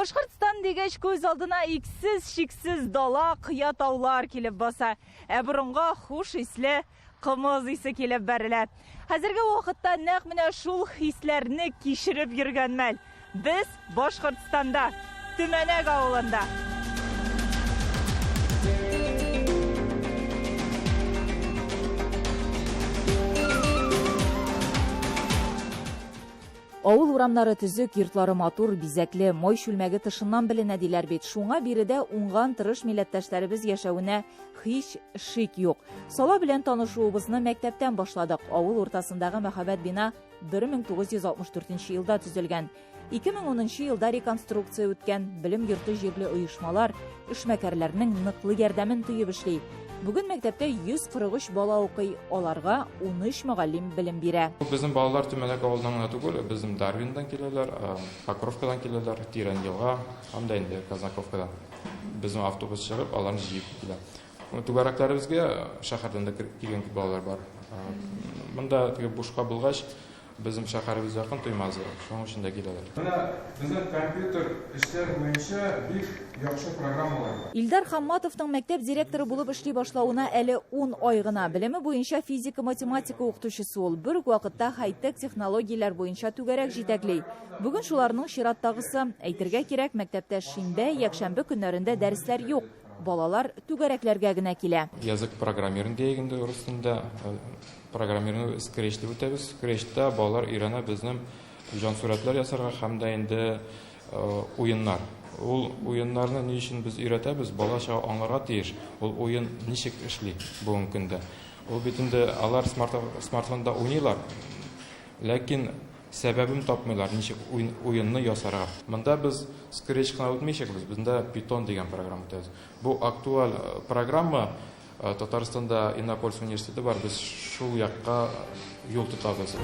Башкортстан дигәч күз алдына иксез-шиксез дала, кыя таулар килеп баса. Бурынга хуш исле кымыз исе килеп бәрелә. Хәзерге вакытта нәкъ менә шул хисләрне кичереп йөргән мәл. Без Башкортстанда, Төмәнәк авылында. Авыл урамнары төзек, йортлары матур, бизәкле, май шүлмәге тышыннан беленә диләр бит. Шуңа биредә уңган тырыш милләттәшләребез яшәвенә һич шик юк. Сала белән танышуыбызны мәктәптән башладык. Авыл уртасындагы мәхәббәт бина 1964 елда төзелгән. 2010 елда реконструкция үткән. Белем йорты җирле оешмалар, эшмәкәрләрнең ныклы ярдәмен тыеп эшли. Бүген мәктәптә 143 бала укый, аларга 13 мөгаллим белем бирә. Безнең балалар Төмәнәк авылыннан гына түгел, безнең Дарвиндан киләләр, Покровкадан киләләр, Тирән-Елга, һәм дә инде Казанковкадан. Безнең автобус чыгып, аларны җыеп килә. Түгәрәкләребезгә шәһәрдән дә килгән балалар бар. Монда бушка булгач, безнең шәһәребез якын Туймазы, шуның өчен дә киләләр. Менә безнең компьютер эшләр буенча бик яхшы программалар бар. Илдар Хамматовның мәктәп директоры булып эшли башлауына әле 10 ай гына. Белеме буенча физика, математика укытучысы ул. Бер үк вакытта хай-тек технологияләр буенча түгәрәк җитәкли. Бүген шуларның чираттагысы, әйтергә кирәк, мәктәптә шинбә, якшәмбе көннәрендә дәресләр юк. Балалар түгәрәкләргә генә килә. Язык программирование инде русында программирование скретчта үтәбез. Скретчта балалар өйрәнә безнең җан сурәтләр ясарга һәм дә инде уеннар. Ул уеннарны ни өчен без өйрәтәбез? Балача аңларга тиеш. Ул уен ничек эшли бүгенге көндә. Ул бит инде алар смартфонда уйныйлар. Ләкин сәбәбен тапмыйлар, ничек уенны ясарга. Монда без скретч кына үтмәйчәкбез. Бездә Python дигән программа үтәбез. Бу актуаль программа. Татарстанда Иннопольский университеты бар, без шул якка юл тотабыз.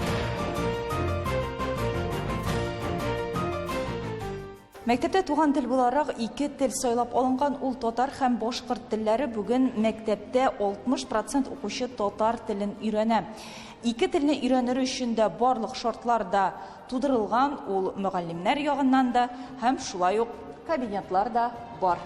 Мәктәптә туган тел буларак 2 тел сайлап алынган, ул татар һәм башкорт телләре. Бүген мәктәптә 60% укучы татар телен өйрәнә. 2 телне өйрәнер өчен дә барлык шартлар да тудырылган, ул мөгаллимнәр ягыннан да һәм шулай ук кабинетлар да бар.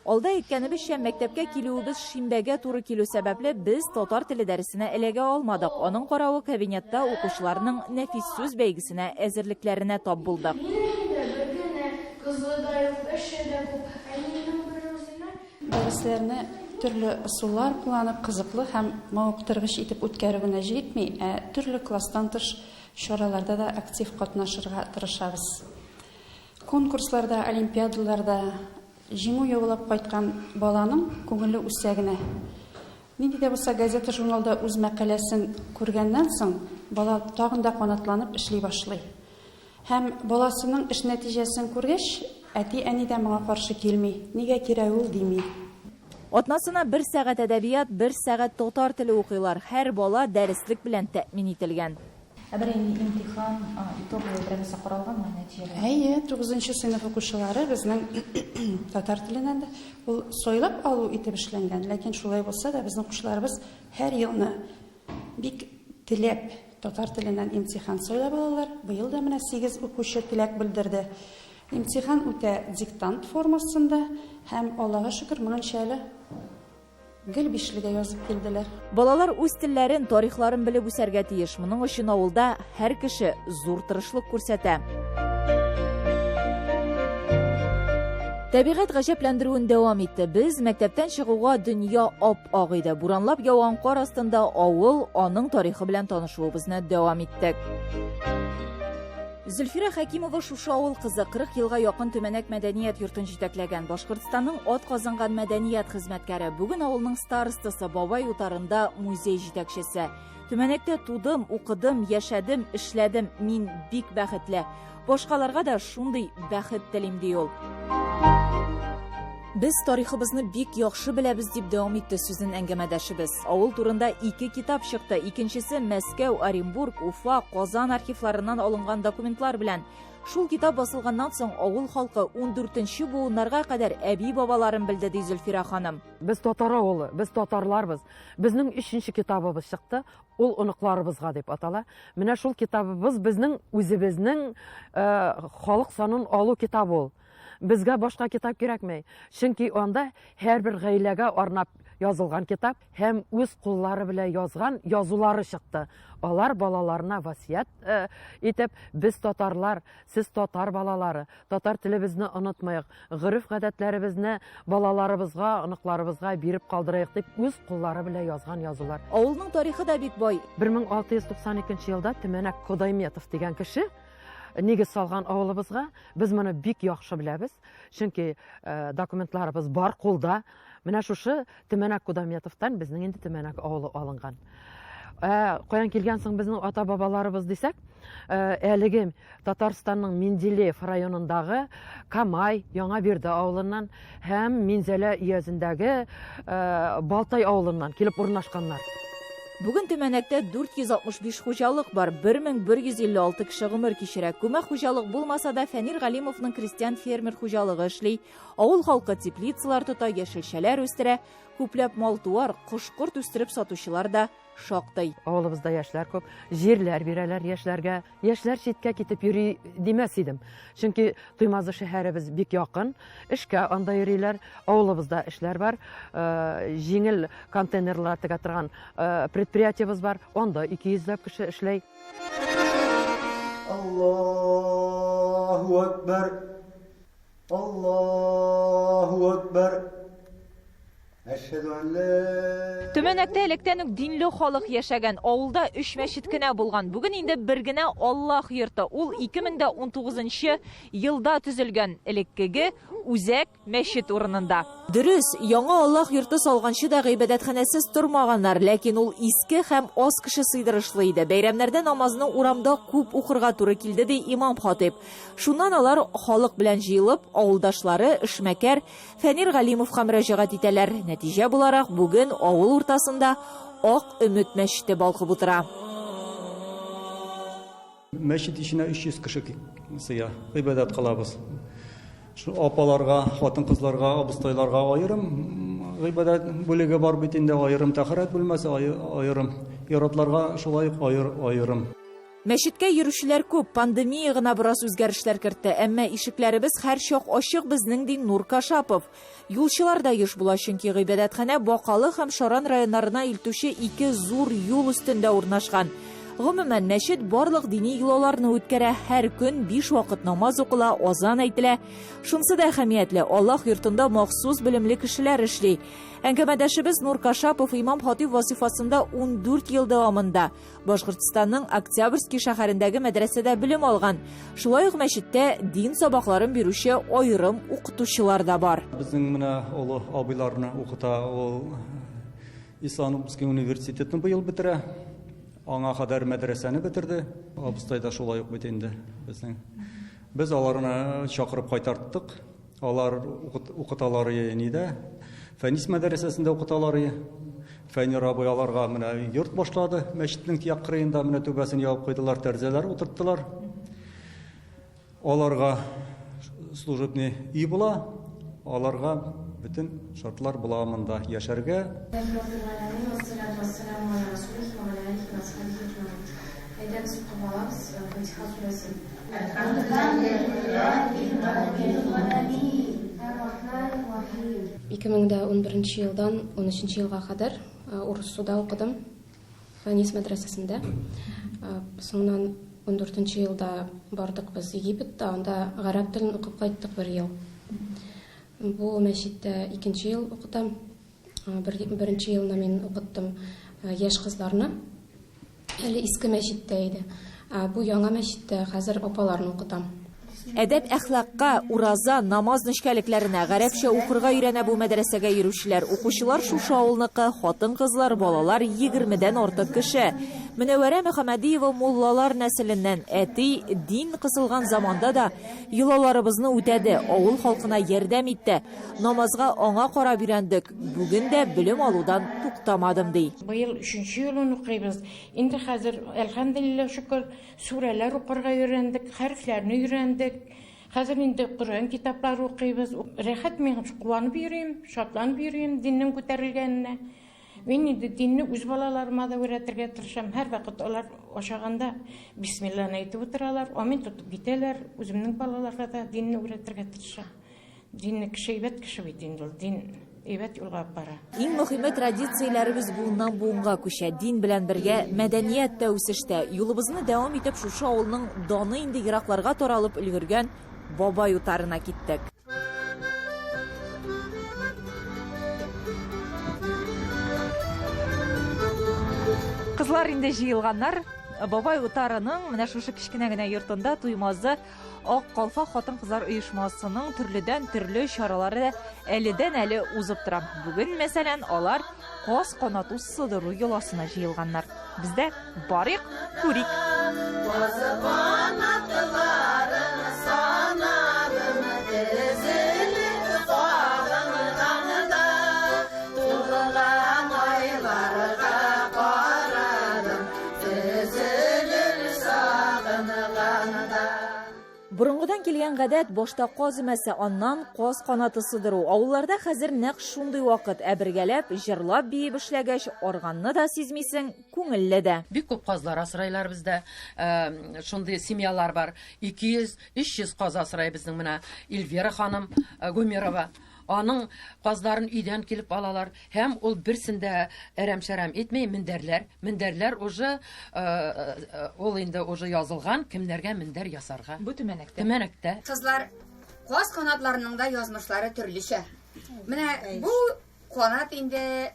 Алда әйткәнебезчә, мәктәпкә килүебез шинбәгә туры килү сәбәпле без татар теле дәресенә эләгә алмадык. Аның каравы кабинетта укучыларның нәфис сүз бәйгесенә әзерлекләренә тап булдык. Дәресләрне төрле ысуллар кулланып, кызыклы һәм мавыктыргыч итеп үткәрү генә җитми, төрле класстан тыш чараларда да актив катнашырга тырышабыз. Конкурсларда, олимпиадаларда җиңү яулап кайткан баланың күңеле үсә генә. Нинди дә булса газета, журналда үз мәкаләсен күргәннән соң, бала тагын да канатланып эшли башлый. Һәм баласының эш нәтиҗәсен күргәч, әти-әни дә моңа каршы килми. Нигә кирәк ул дими. Атнасына 1 сәгать әдәбият, 1 сәгать татар теле укыйлар. Һәр бала дәреслек белән тәэмин ителгән. Имтихан, итоговый проверка каралганмы нәтиҗәләр? 9нчы сыйныф укучылары безнең татар теленнән дә ул сойлап алу итеп эшләнгән. Ләкин шулай булса да безнең укучыларыбыз һәр елны бик теләп татар теленнән имтихан сойлап алалар. Быел да менә 8 укучы теләк белдерде. Имтихан үтә диктант формасында һәм Аллаһка шөкер, моңынча әле гел бишлегә язып килделәр. Балалар үз телләрен, тарихларын белеп үсәргә тиеш. Моның өчен авылда һәр кеше зур тырышлык күрсәтә. Табигать гаҗәпләндерүен дәвам итте. Без мәктәптән чыгуга дөнья ап-ак иде. Буранлап яуган кар астында авыл, аның тарихы белән танышуыбызны дәвам иттек. Зөлфира Хәкимова шушы авыл кызы 40 елга якын Төмәнәк мәдәният йортын җитәкләгән. Башкортстанның атказанган мәдәният хезмәткәре. Бүген авылның старостасы, Бабай утарында музей җитәкчесе. Төмәнәктә тудым, укыдым, яшәдем, эшләдем. Мин бик бәхетле. Башкаларга да шундый бәхет телим ди ул. Без тарихыбызны бик яхшы беләбез дип дәвам итте сүзен әңгәмәдәшебез. Авыл турында 2 китап чыкты. Икенчесе Мәскәү, Оренбург, Уфа, Казан архивларыннан алынган документлар белән. Шул китап басылганнан соң авыл халкы 14нче буыннарга кадәр әби бабаларын білді ди Зөлфира ханым. Без татар авылы, без татарларбыз. Безнең 3нче китабыбыз чыкты. Ул оныкларыбызга дип атала. Менә шул китабыбыз безнең үзебезнең халык санын алу китабы ул. Безгә башка китап кирәкмәй. Чөнки анда һәрбер гаиләгә арнап язылган китап һәм үз куллары белән язган язулары чыкты. Алар балаларына васият итеп, без татарлар, сез татар балалары, татар телебезне онытмыйк, гырыф-гадәтләребезне балаларыбызга, оныкларыбызга биреп калдырыйк дип үз куллары белән язган язулар. Авылның тарихы да бик бай. 1692 елда Төмәнәк Кодайметов дигән кеше нигез салган авылыбызга без моны бик яхшы беләбез. Чөнки документларыбыз бар кулда. Менә шушы Төмәнәк Кодайметовтан безнең инде Төмәнәк авылы алынган. Каян килгән соң безнең ата-бабаларыбыз дисәк, әлеге Татарстанның Менделеев районындагы Камай, Яңабирде авылыннан һәм Минзәлә өязендәге Балтай авылыннан килеп урнашканнар. Бүген Төмәнәктә 465 хуҗалык бар, 1156 кеше гомер кичерә. Күмәк хуҗалык булмаса да Фәнир Галимовның крестьян фермер хуҗалыгы эшли. Авыл халкы теплицалар тота, яшелчәләр үстерә, күпләп мал-туар, кош-корт үстереп сатучылар да шактый. Авылыбызда яшьләр күп, җирләр бирәләр яшьләргә. Яшьләр читкә китеп йөри димәс идем. Чөнки Туймазы шәһәребез бик якын, эшкә анда йөриләр. Авылыбызда эшләр бар, җиңел контейнерлар тыга торган предприятиебыз бар. Анда 200 кеше эшләй. Аллаһу акбар. Аллаһу акбар. Төмәнәктә электән үк динле халык яшәгән, авылда 3 мәчет кенә булган. Бүген инде бер генә Аллаһ йорты. Ул 2019 елда төзелгән, элеккеге Үзәк мәчет урынында. Дөрес, яңа Аллаһ йорты салганчы да гыйбадәтханәсез тормаганнар, ләкин ул иске һәм аз кеше сыйдырышлы иде. Бәйрәмнәрдә намазны урамда күп укырга туры килде ди имам хатип. Шуннан алар халык белән җыелып, авылдашлары, эшмәкәр Фәнир Галимовка мөрәҗәгать итәләр. Нәтиҗә буларак бүген авыл уртасында Ак Өмет мәчете балкып утыра. Мәчет ишенә 300 кеше сыя, гыйбадәт кылабыз. Шу апаларга, хатын-кызларга, абыстайларга аерым гыйбадәт бүлеге бар бит инде, аерым тәһарәт бүлмәсе, аерым яратларга шулай аерым. Мәчеткә йөрүчеләр күп, пандемия гына бераз үзгәрешләр кертте, әмма ишекләребез һәр чак ачык безнең ди Нур Кашапов. Юлчылар да еш була, чөнки гыйбадәтханә Бакалы һәм Шаран районнарына илтүче 2 зур юл өстендә урнашкан. Гомумән, мәчет барлык дини юлларны үткәрә, һәр көн 5 вакыт намаз укыла, азан әйтелә. Шунсы да әһәмиятле, Аллаһ йортында махсус белемле кешеләр эшли. Әңгәмәдәшебез Нур Кашапов имам хатип вазифасында 14 ел дәвамында Башкортстанның Октябрьский шәһәрендәге мәдрәсәдә белем алган. Шулай ук мәчеттә дин сабакларын бирүче аерым укытучылар да бар. Безнең менә олы абыйларны укыта, ул Исламский университетны быел бетерә. Аңа кадәр мәдрәсәне бетерде. Абыстай да шулай ук бит инде безнең. Без аларны чакырып кайтарттык. Алар укыталар нидә? Фәнис мәдрәсәсендә укыталар. Фәнир абый аларга менә йорт башлады. Мәчетнең тияк кырыенда менә түбәсен ябып куйдылар, тәрзәләр утырттылар. Аларга служебный үй була. Аларга bütün şartlar bulamında yaşarga. Yıldan 13 yılga kadar Urussu'da okudum. Фәнис мәдрәсәсендә. Соңнан 14 елда бардык без Египетта, анда гарәп телен укып кайттык 1 ел. Бу мәчеттә 2нче ел укытам. 1нче елны мин укыттым яшь кызларны. Әле иске мәчеттә иде. Бу яңа мәчеттә хәзер апаларны укытам. Әдәп әхлакка, ураза, намаз нечкәлекләренә, гарәпчә укырга өйрәнә бу мәдрәсәгә йөрүчеләр. Укучылар шушы авылныкы, хатын-кызлар, балалар 20дән артык кеше. Мөнәвәрә Мөхәммәдиева муллалар нәселеннән, әти дин кысылган заманда да йолаларыбызны үтәде, авыл халкына ярдәм итте. Намазга аңа карап өйрәндек. Бүген дә белем алудан туктамадым ди. Быел 3нче елын укыйбыз. Инде хәзер, әлхәмдулилла, шөкер, сүрәләр укырга өйрәндек, хәрефләрне өйрәндек. Хәзер инде Коръән китаплары укыйбыз. Рәхәт, мин куанып йөрим, шатланып йөрим диннең күтәрелгәненә. Мин инде динне үз балаларыма да өйрәтергә тырышам. Һәр вакыт алар ашаганда бисмиллахны әйтеп утыралар, амин тотып китәләр. Үземнең балаларга да динне өйрәтергә тырышам. Динне кешәйбәт кеше бит инде, дин әйбәт юлга бара. Иң мөһиме традицияләребез буыннан буынга күчә. Дин белән бергә мәдәният тә үсештә. Юлыбызны дәвам итеп шушы авылның даны инде еракларга таралып өлгергән бабай утарына киттек. Кызлар инде җыелганнар. Бабай утарының менә шушы кичкенә генә йортында туймазы Ак Калфа хатын-кызлар оешмасының төрледән төрле чаралары әледән-әле узып тора. Бүген мәсәлән алар каз канату сыдыру йоласына җыелганнар. Бездә барык, күрик. Борынгыдан килгән гадәт башта каз имәсе, аннан каз канаты сыдыру. Авылларда хәзер нәкъ шундый вакыт, бергәләп, җырлап биеп эшләгәч, арганны да сизмисең, күңелле дә. Бик күп казлар асрайлар бездә. Шундый семьялар бар. 200-300 каз асрай безнең менә Эльвира ханым Гумерова. Аның казларын өйдән килеп алалар. Һәм ул берсендә әрәм-шәрәм итмәй мендәрләр. Мендәрләр уже ул инде уже язылган, кемнәргә мендәр ясарга. Бу төмәнәктә. Төмәнәктә. Кызлар каз канатларының да язмышлары төрлечә. Менә бу канат инде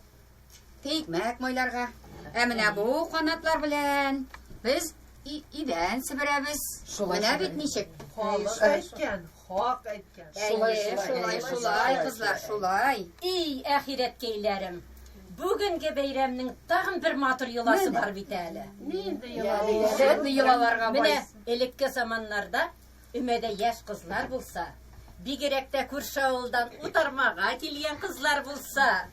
тейкмәк майларга. Менә бу канатлар белән без идән сиберәбез. Менә бит ничек? Хак әйткән. Шулай, кызлар, шулай. Ей, әхирәткәйләрем. Бүгенге бәйрәмнең тагын бер матур йоласы бар бит әле. Нинди йолаларга бай? Менә элекке заманнарда өмәдә яшь кызлар булса, бигрәк тә күрше авылдан утармага килгән кызлар булса,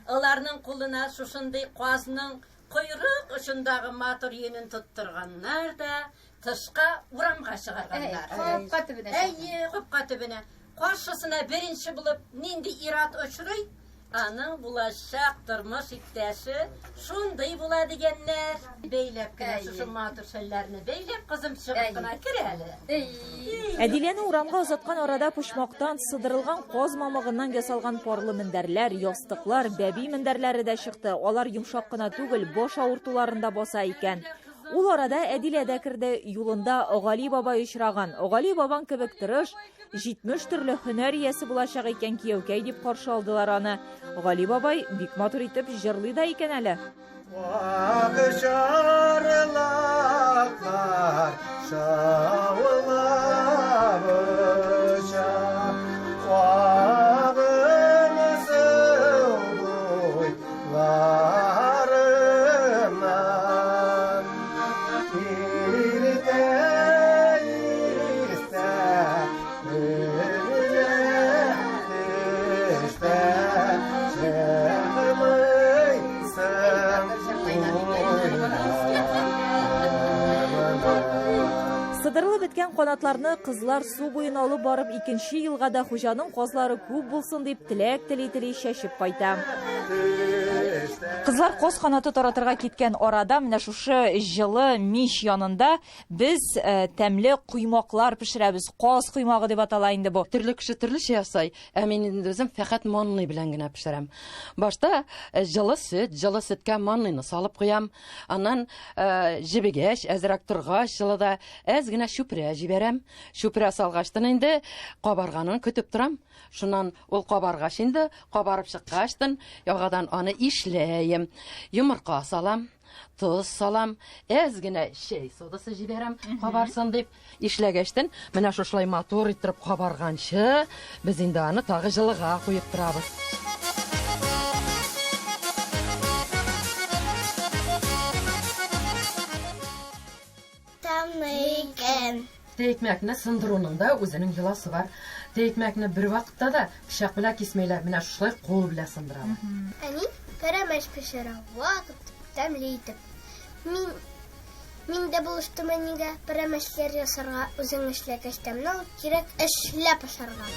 аларның кулына шушындый казның койрык очындагы матур йөнен тоттырганнар да тышка урамга чыгарганнар. Капка төбенә. Әйе, капка төбенә. Каршысына беренче булып нинди ират очрый, аның булачак тормыш иптәше шундый була дигәннәр. Бәйләп кенә шушы матур шәлләрне бәйләп кызым чыгып кына кер әле. Әдиләне урамга озаткан арада пучмактан сыдырылган каз мамыгыннан ясалган парлы мендәрләр, ястыклар, бәби мендәрләре дә чыкты. Алар йомшак кына түгел, баш авыртуларында баса икән. Ул арада Әдилә дә керде, юлында Гали бабай очраган. Гали бабан кебек тырыш, 70 төрле һөнәр иясе булачак икән кияүкәй дип каршы алдылар аны. Гали бабай бик матур итеп җырлый да икән әле. Сыдырылып беткән канатларны кызлар су буена алып барып, 2нче елга да хуҗаның казлары күп булсын дип теләк тели чәчеп кайта. Кызлар каз канаты таратырга киткән арада менә шушы җылы мич янында без тәмле куймаклар пешерәбез. Каз куймагы дип атала инде бу. Төрле кеше төрлечә ясай. Мин инде үзем фәкать манный белән генә пешерәм. Башта җылы сөткә манныйны салып куям. Аннан җибегәч, әзрәк торгач, җылыда әз генә шүпрә җибәрәм. Шүпрә салгачтан инде кабарганын көтеп торам. Шуннан ул кабаргач инде, кабарып чыккачтан ягадан аны ишләям. дигән йомырка салам, туз салам, әз генә чәй содасы җибәрәм, кабарсын дип эшләгәчтен, менә шушылай матур итеп кабарганчы, без инде аны тагы җылыга куеп торабыз. Тәйкмәкне сындыруның да үзенең йоласы бар. Тәйкмәкне бер вакытта да пычак белән кисмәйләр, менә шулай кул белән сындыралар. Әни пәрәмәч пешерә, вакыт тәмле итеп. Мин дә булыштым әнигә пәрәмәчләр ясарга, үзең эшләгәч тәмле, кирәк эшләп ашарга.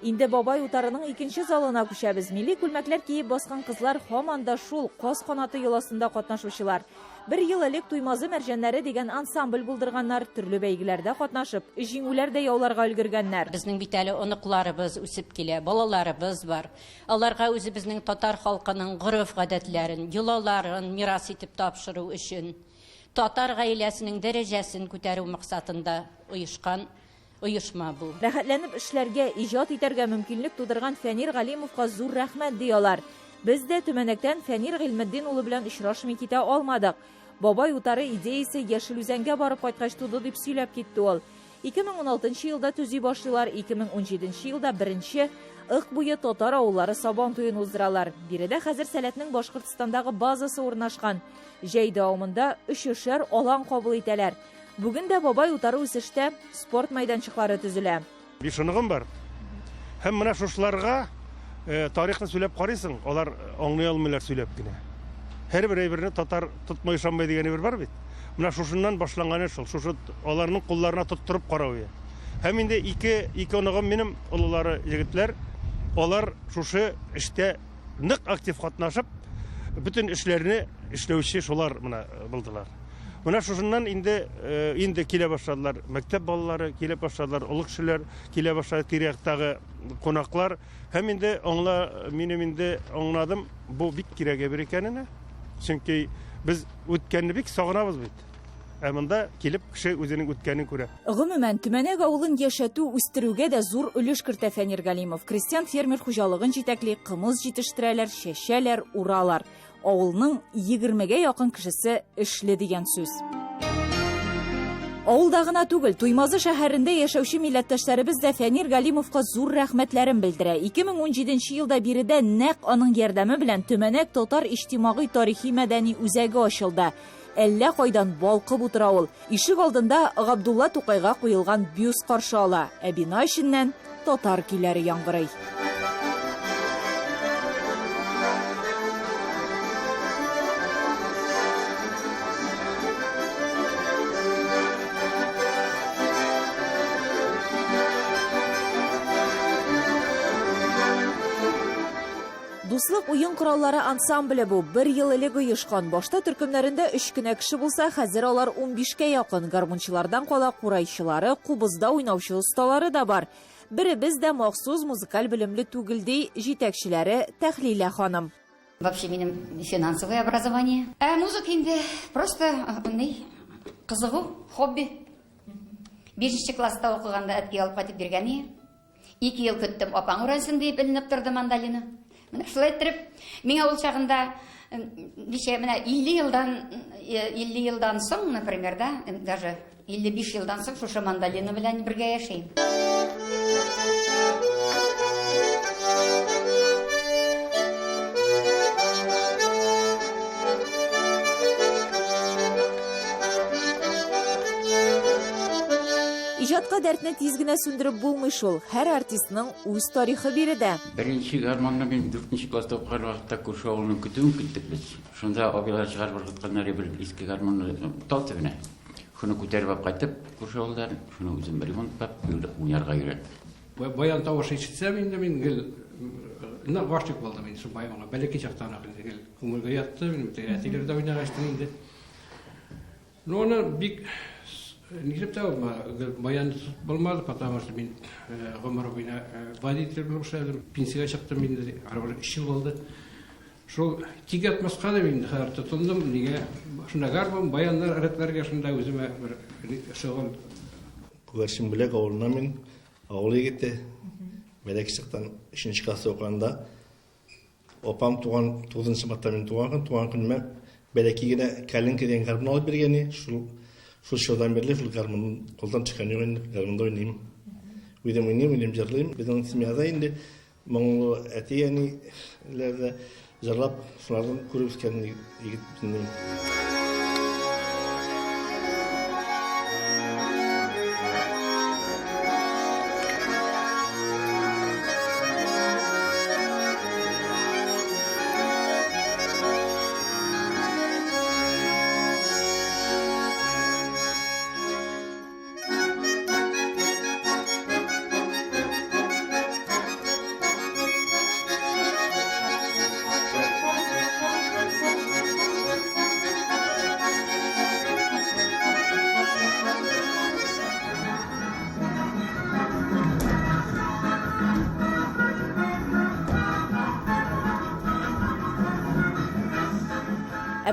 Инде бабай утарының икенче залына күчәбез. Милли күлмәкләр киеп баскан кызлар һаман да шул каз канаты йоласында катнашучылар. Бер ел элек Туймазы мәрҗәннәре дигән ансамбль булдырганнар, төрле бәйгеләрдә катнашып, җиңүләр дә яуларга өлгергәннәр. Безнең бит әле оныкларыбыз үсеп килә, балаларыбыз бар. Аларга үзебезнең татар халкының гореф-гадәтләрен, йолаларын мирас итеп тапшыру өчен татар гаиләсенең дәрәҗәсен күтәрү максатында оешма бу. Рәхәтләнеп эшләргә, иҗат итәргә мөмкинлек тудырган Фәнир Галимовка зур рәхмәт диялар. Без дә Төмәнәктән Фәнир Гыйльметдин улы белән очрашмый китә алмадык. Бабай утары идеясе Яшел Үзәнгә барып кайткач туды дип сөйләп китте ул. 2016 елда төзи башлыйлар, 2017 елда беренче Ык буе татар авыллары сабан туен уздыралар. Биредә хәзер Сәләтнең Башкортстандагы базасы урнашкан. Җәй дәвамында 3 алан кабул итәләр. Бүген дә бабай утары үсештә спорт мәйданчыклары төзелә. Бишынығым бар. Һәм менә шушларга тарихны сөйләп карыйсың, алар аңлый алмыйлар сөйләп кенә. Һәрбер әйберне татар тотмай шанбай дигән бер бар бит. Менә шушыннан башланганы шул. Шушы аларның кулларына тоттырып карау. Һәм инде ике оныгым минем улылары җегетләр, алар шушы эштә нык актив катнашып, бүтән эшләрне эшләүче шулар менә булдылар. Менә шушыннан инде килә башладылар. Мәктәп балалары килә башладылар, улы кешеләр килә башлады, тирәктәге кунаклар. Һәм инде минем инде аңладым, бу бик кирәк бер икәнне. Чөнки без үткәнне бик сагынабыз бит. Ә монда килеп кеше үзенең үткәнен күрә. Гомумән, Төмәнәк авылын яшәтү, үстерүгә дә зур өлеш кертә Фәнир Галимов. Крестьян фермер хуҗалыгын җитәкли, кымыз җитештерәләр, чәчәләр, уралар. Авылның 20гә якын кешесе эшле дигән сүз. Авылда гына түгел, Туймазы шәһәрендә яшәүче милләттәшләребез дә Фәнир Галимовка зур рәхмәтләрен белдерә. 2017 елда биредә нәкъ аның ярдәме белән Төмәнәк татар иҗтимагый тарихи мәдәни үзәге ачылды. Әллә кайдан балкып утыра ул. Ишек алдында Габдулла Тукайга куелган бюст каршы ала, ә бина эченнән татар көйләре яңгырый. Дуслык уен кораллары ансамбле бу. 1 ел элек оешкан. Башта төркемнәрендә 3 кенә кеше булса, хәзер алар 15кә якын. Гармунчылардан кала курайчылары, кубызда уйнаучы осталары да бар. Беребез дә махсус музыкаль белемле түгел ди җитәкчеләре Тәхлилә ханым. Вообще минем финансовое образование. А музыка инде просто кызыгу, хобби. 5нче класста укыганда әткә алып кайтып биргән. 2 ел көттем, апаң урайсын дип беленеп торды мандалина. Менә шулай итеп, миңа ул чагында ничә менә 50 елдан соң, например, да, даже 55 елдан соң шушы мандалина белән бергә яшәйм. Иҗатка дәртне тиз генә сүндереп булмый шул. Һәр артистның үз тарихы биредә. Беренче гармонны мен 4нче класста укыган вакытта күрше авылның көтүен көттек без. Шунда абыйлар чыгарып баргатканнар бер иске гармонны талтыбына. Шуны күтәреп алып кайтып, күрше авылдан шуны үзем ремонтлап, уйнарга өйрәттем. Баян тавышы ишетсәм инде мин гел гашык булдым мин шу баянга. Бәлки чактан гел күңелгә ятты, минем театрда уйнагачтым инде. Ну аны бик Нигептә баян булмады, потому что мин гомер буена водитель булып эшләдем. Пенсиягә чыктым инде, арбада 3 ел булды. Шул тиге атмаска да мин хәзер тотындым, нигә шунда гарбым, баяннар рәтләргә шунда үземә бер шөгыль. Күгәрчен бүләк авылына мин авылга китте. Бәләкчектән 3нче класста укганда опам туган 9нчы сыйныфта мин туган көнемә бәләки генә калинка дигән гармун алып биргән. Шул шудан бирле шул гармун кулдан чыккан югын гармунда уйныйм. Уйныйм җырлыйм. Безнең семьяда инде моңлы әти-әни ләрдә җырлап шулардан күреп үскән егет безнең.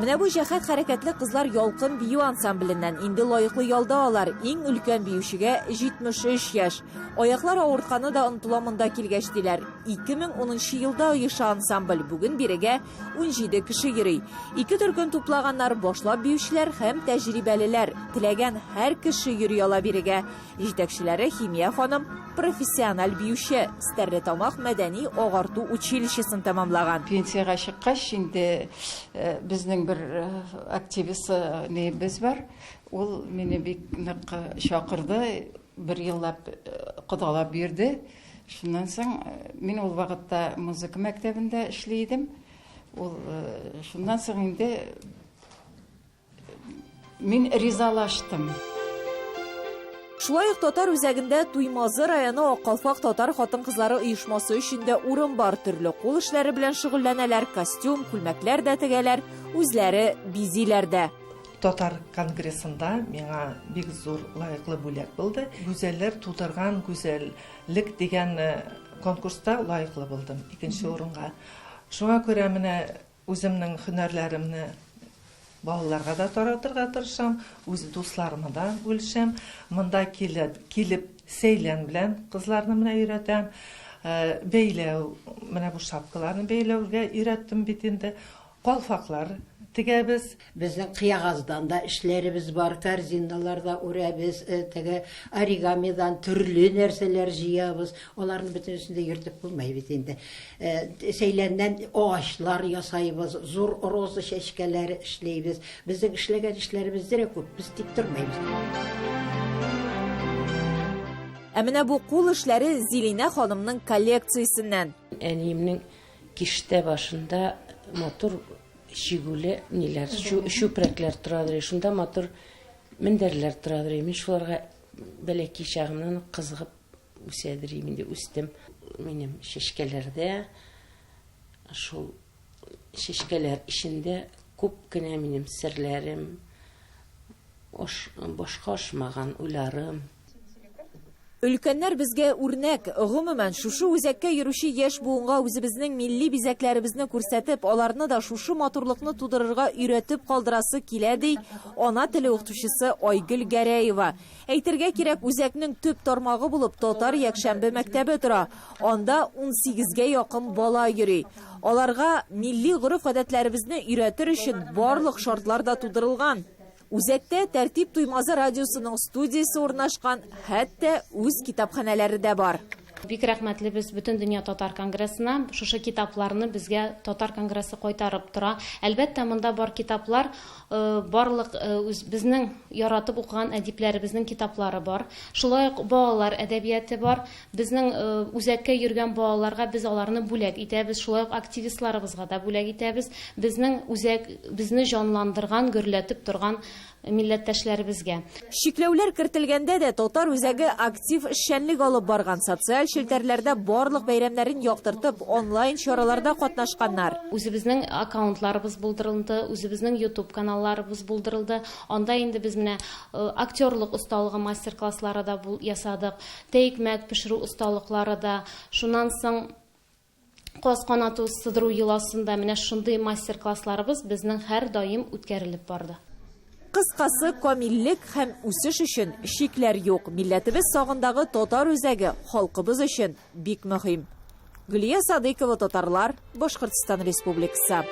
Менә бу җәһәт хәрәкәтле кызлар ялкын бию ансамбленнән инде лаеклы ялда алар. Иң өлкән биючегә 73 яшь. Аяклар авыртканы да онытыла монда килгәч диләр. 2010 елда оеша ансамбль бүген бирегә 17 кеше йөри. 2 төркем туплаганнар башлап биючеләр һәм тәҗрибәлеләр. Теләгән һәр кеше йөри ала бирегә. Җитәкчеләре Химия ханым профессиональ биюче, Стәрлетамак мәдәни агарту училищесын тәмамлаган. Пенсияга чыккач инде безнең бер активист небез бар. Ул мине бик нык чакырды, бер еллап кодалап бирде. Шуннан соң мин ул вакытта музыка мәктәбендә эшли идем. Ул шуннан соң инде мин ризалаштым. Шулай ук Татар үзәгендә Туймазы районы Аккалфак татар хатын-кызлары оешмасы өчен дә урын бар. Төрле кул эшләре белән шөгыльләнәләр, костюм, күлмәкләр дә тегәләр, үзләре бизиләр дә. Татар конгрессында миңа бик зур лайыклы бүләк булды. Гүзәлләр тудырган гүзәллек дигән конкурста лайыклы булдым 2нче урынга. Шуңа күрә менә үземнең һөнәрләремне балаларга да таратырга тырышам, үз дусларыма да бүлешәм. Монда килеп сәйлән белән кызларны менә өйрәтәм. Бәйләү, менә бу шапкаларны бәйләүгә өйрәттем бит инде. Калфаклар тегәбез. Безнең кыягаздан да эшләребез бар, корзиналарда үрәбез, теге оригамидан төрле нәрсәләр җыябыз. Аларны бөтенсен дә йөртеп булмай бит инде. Сәйләннән агачлар ясайбыз, зур роза чәчкәләре эшләйбез. Безнең эшләгән эшләребез дә күп, без тик тормыйбыз. Менә бу кул эшләре Зилинә ханымның коллекциясеннән. Әниемнең киштә башында мотор Шигуле ниләр, чүпрәкләр торадыр, шунда матур мендәрләр торадыр. Мин шуларга бәләки чагымнан кызыгып үсәдер, инде үстем. Минем шешкәләрдә, шул шешкәләр ичендә күп кенә минем серләрем, башка ашмаган уйларым. Өлкәннәр безгә үрнәк. Гомумән, шушы үзәккә йөрүче яшь буынга үзебезнең милли бизәкләребезне күрсәтеп, аларны да шушы матурлыкны тудырырга өйрәтеп калдырасы килә ди ана теле укытучысы Айгөл Гәрәева. Әйтергә кирәк, үзәкнең төп тармагы булып Татар якшәмбе мәктәбе тора. Анда 18гә якын бала йөри. Аларга милли гореф-гадәтләребезне өйрәтер өчен барлык шартлар да тудырылган. Үзәктә Тәртип Туймазы радиосының студиясе урнашкан, хәтта үз китапханәләре дә бар. Бик рәхмәтлебез бөтен дөнья татар конгрессына. Шушы китапларны безгә татар конгрессы кайтарып тора. Әлбәттә, монда бар китаплар, барлык безнең яратып укыган әдипләребезнең китаплары бар. Шулай ук балалар әдәбияты бар. Безнең үзәккә йөргән балаларга без аларны бүләк итәбез. Шулай ук активистларыбызга да бүләк итәбез. Безнең үзәк безне җанландырган, гөрләтеп торган милләттәшләребезгә. Шикләүләр кертелгәндә дә татар үзәге актив эшчәнлек алып барган, социаль челтәрләрдә барлык бәйрәмнәрен яктыртып, онлайн чараларда катнашканнар. Үзебезнең аккаунтларыбыз булдырылды, үзебезнең YouTube каналларыбыз булдырылды. Анда инде без менә актерлык осталыгы мастер-класслары да ясадык, тәйкмәк пешерү осталыклары да. Шуннан соң Каз канаты сыдыру йоласында менә шундый мастер-классларыбыз безнең һәр даим үткәрелеп барды. Кыскасы, камиллек һәм үсеш өчен шикләр юк. Милләтебез сагындагы татар үзәге халкыбыз өчен бик мөһим. Гөлия Садыкова, Татарлар, Башкортстан Республикасы.